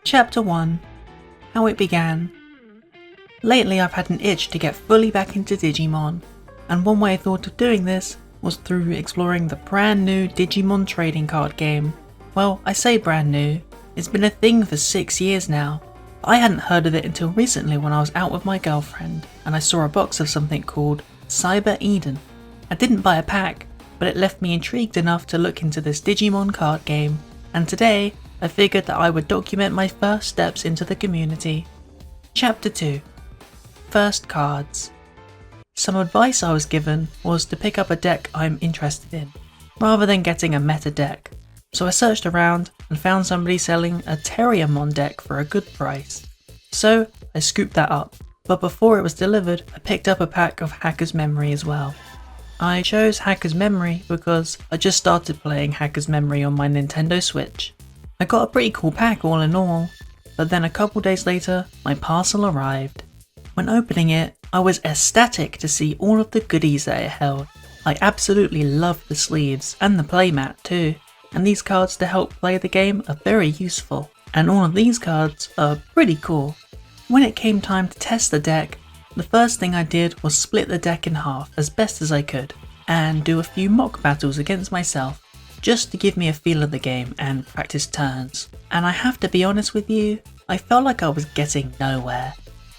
Chapter 1. How it began. Lately I've had an itch to get fully back into Digimon, and one way I thought of doing this was through exploring the brand new Digimon trading card game. Well, I say brand new, it's been a thing for 6 years now. I hadn't heard of it until recently when I was out with my girlfriend and I saw a box of something called Cyber Eden. I didn't buy a pack, but it left me intrigued enough to look into this Digimon card game, and today I figured that I would document my first steps into the community. Chapter 2. First cards. Some advice I was given was to pick up a deck I'm interested in, rather than getting a meta deck. So I searched around and found somebody selling a Terriermon deck for a good price. So I scooped that up, but before it was delivered I picked up a pack of Hacker's Memory as well. I chose Hacker's Memory because I just started playing Hacker's Memory on my Nintendo Switch. I got a pretty cool pack all in all, but then a couple days later my parcel arrived. When opening it, I was ecstatic to see all of the goodies that it held. I absolutely loved the sleeves and the playmat too, and these cards to help play the game are very useful, and all of these cards are pretty cool. When it came time to test the deck, the first thing I did was split the deck in half as best as I could, and do a few mock battles against myself, just to give me a feel of the game and practice turns. And I have to be honest with you, I felt like I was getting nowhere.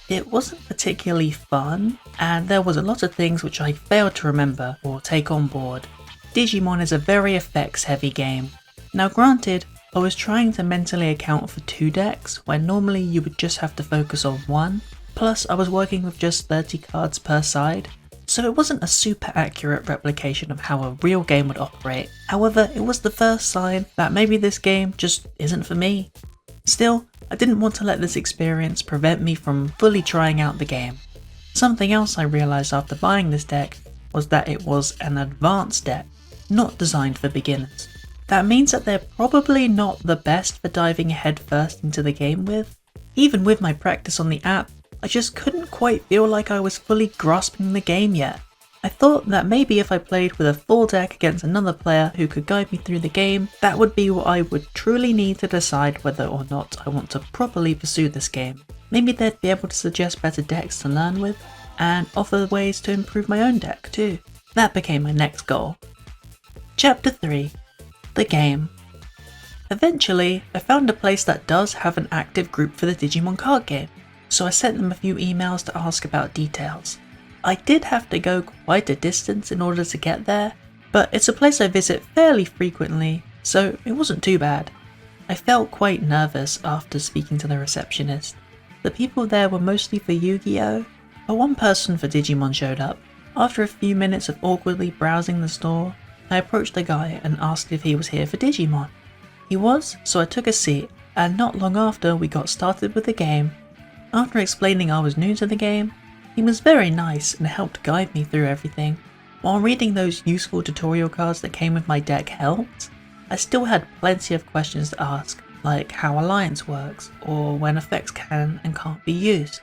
It wasn't particularly fun, and there was a lot of things which I failed to remember or take on board. Digimon is a very effects heavy game. Now granted, I was trying to mentally account for 2 decks when normally you would just have to focus on 1, plus I was working with just 30 cards per side, so it wasn't a super accurate replication of how a real game would operate. However, it was the first sign that maybe this game just isn't for me. Still, I didn't want to let this experience prevent me from fully trying out the game. Something else I realised after buying this deck was that it was an advanced deck, not designed for beginners. That means that they're probably not the best for diving head first into the game with. Even with my practice on the app, I just couldn't quite feel like I was fully grasping the game yet. I thought that maybe if I played with a full deck against another player who could guide me through the game, that would be what I would truly need to decide whether or not I want to properly pursue this game. Maybe they'd be able to suggest better decks to learn with, and offer ways to improve my own deck too. That became my next goal. Chapter 3. The game. Eventually, I found a place that does have an active group for the Digimon card game, so I sent them a few emails to ask about details. I did have to go quite a distance in order to get there, but it's a place I visit fairly frequently, so it wasn't too bad. I felt quite nervous after speaking to the receptionist. The people there were mostly for Yu-Gi-Oh!, but one person for Digimon showed up. After a few minutes of awkwardly browsing the store, I approached the guy and asked if he was here for Digimon. He was, so I took a seat, and not long after we got started with the game. After explaining I was new to the game, he was very nice and helped guide me through everything. While reading those useful tutorial cards that came with my deck helped, I still had plenty of questions to ask, like how Alliance works, or when effects can and can't be used.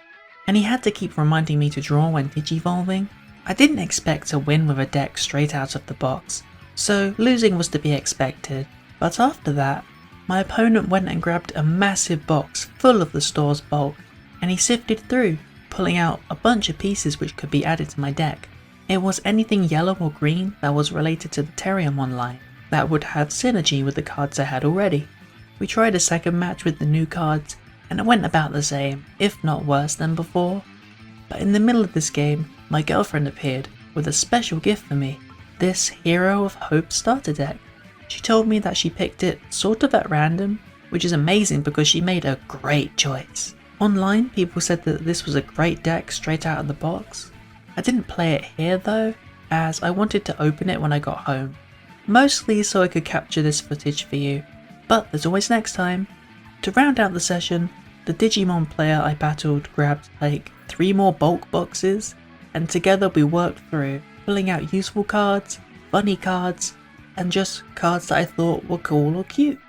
And he had to keep reminding me to draw when digivolving. I didn't expect to win with a deck straight out of the box, so losing was to be expected. But after that, my opponent went and grabbed a massive box full of the store's bulk, and he sifted through, pulling out a bunch of pieces which could be added to my deck. It was anything yellow or green that was related to the Terriermon line, that would have synergy with the cards I had already. We tried a second match with the new cards, and it went about the same, if not worse than before. But in the middle of this game, my girlfriend appeared with a special gift for me, this Hero of Hope starter deck. She told me that she picked it sort of at random, which is amazing because she made a great choice. Online, people said that this was a great deck straight out of the box. I didn't play it here though, as I wanted to open it when I got home. Mostly so I could capture this footage for you, but there's always next time. To round out the session, the Digimon player I battled grabbed like 3 more bulk boxes, and together we worked through, pulling out useful cards, funny cards, and just cards that I thought were cool or cute.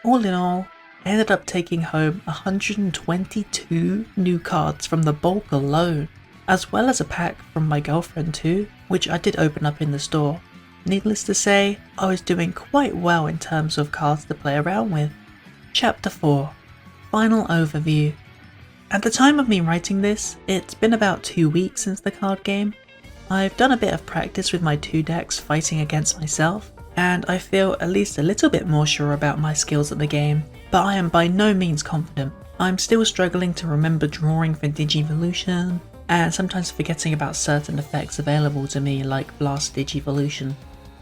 All in all, I ended up taking home 122 new cards from the bulk alone, as well as a pack from my girlfriend too, which I did open up in the store. Needless to say, I was doing quite well in terms of cards to play around with. Chapter 4. final overview. At the time of me writing this, it's been about 2 weeks since the card game. I've done a bit of practice with my 2 decks fighting against myself, and I feel at least a little bit more sure about my skills at the game, but I am by no means confident. I'm still struggling to remember drawing for Digivolution, and sometimes forgetting about certain effects available to me like Blast Digivolution.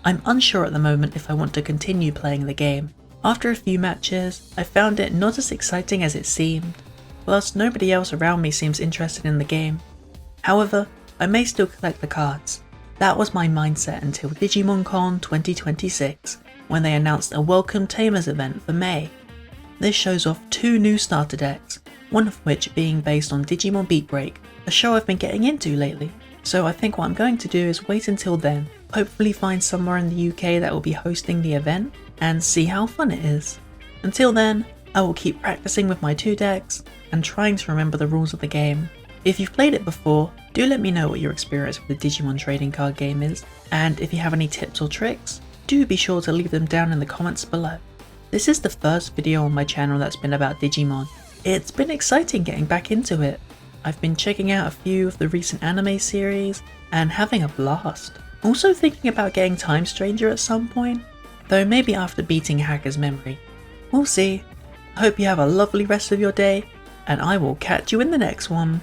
I'm unsure at the moment if I want to continue playing the game. After a few matches, I found it not as exciting as it seemed, plus nobody else around me seems interested in the game. However, I may still collect the cards. That was my mindset until DigimonCon 2026, when they announced a Welcome Tamers event for May. This shows off 2 new starter decks, one of which being based on Digimon Beat Break, a show I've been getting into lately. So I think what I'm going to do is wait until then, hopefully find somewhere in the UK that will be hosting the event, and see how fun it is. Until then, I will keep practicing with my 2 decks, and trying to remember the rules of the game. If you've played it before, do let me know what your experience with the Digimon trading card game is, and if you have any tips or tricks, do be sure to leave them down in the comments below. This is the first video on my channel that's been about Digimon. It's been exciting getting back into it. I've been checking out a few of the recent anime series, and having a blast. Also thinking about getting Time Stranger at some point, though maybe after beating Hacker's Memory. We'll see. I hope you have a lovely rest of your day, and I will catch you in the next one.